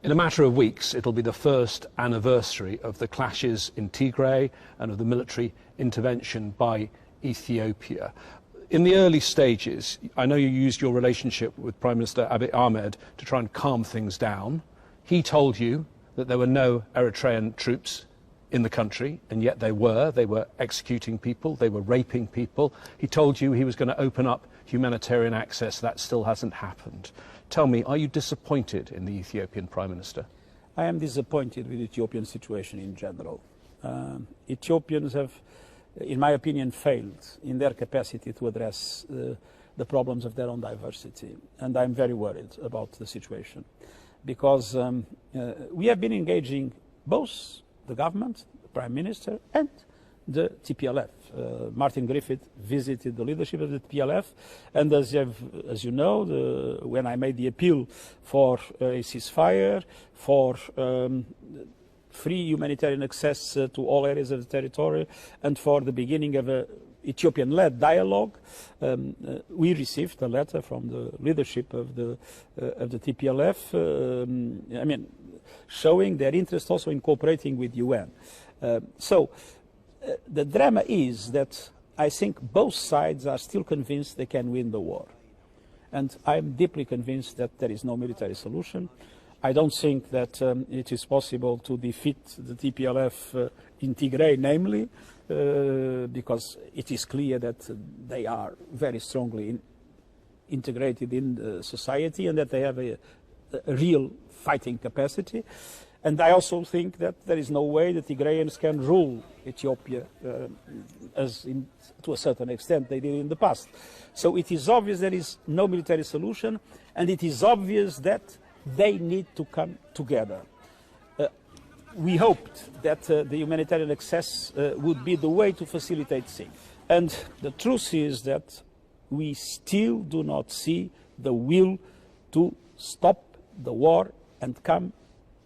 In a matter of weeks, it'll be the first anniversary of the clashes in Tigray and of the military intervention by Ethiopia. In the early stages, I know you used your relationship with Prime Minister Abiy Ahmed to try and calm things down. He told you that there were no Eritrean troops in the country, and yet they were. They were executing people, they were raping people. He told you he was going to open up humanitarian access. That still hasn't happened. Tell me, are you disappointed in the Ethiopian Prime Minister? I am disappointed with the Ethiopian situation in general. Ethiopians have, in my opinion, failed in their capacity to address the problems of their own diversity. And I'm very worried about the situation because we have been engaging both the government, the Prime Minister, and the TPLF. Martin Griffith visited the leadership of the TPLF, and as you know, when I made the appeal for a ceasefire, for free humanitarian access to all areas of the territory, and for the beginning of an Ethiopian-led dialogue, we received a letter from the leadership of the TPLF, showing their interest also in cooperating with UN. The drama is that I think both sides are still convinced they can win the war. And I'm deeply convinced that there is no military solution. I don't think that it is possible to defeat the TPLF in Tigray, namely, because it is clear that they are very strongly integrated in society and that they have a real fighting capacity. And I also think that there is no way the Tigrayans can rule Ethiopia to a certain extent they did in the past. So it is obvious there is no military solution, and it is obvious that they need to come together. We hoped that the humanitarian access would be the way to facilitate things. And the truth is that we still do not see the will to stop the war and come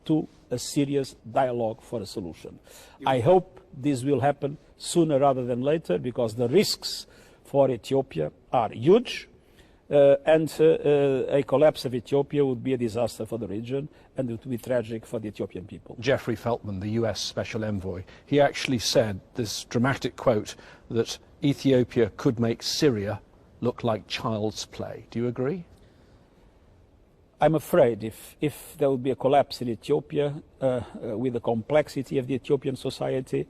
to a serious dialogue for a solution. I hope this will happen sooner rather than later, because the risks for Ethiopia are huge, and a collapse of Ethiopia would be a disaster for the region, and it would be tragic for the Ethiopian people. Jeffrey Feltman, the US Special Envoy, he actually said this dramatic quote that Ethiopia could make Syria look like child's play. Do you agree? I'm afraid if there would be a collapse in Ethiopia, with the complexity of the Ethiopian society,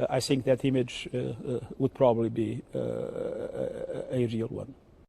I think that image would probably be a real one.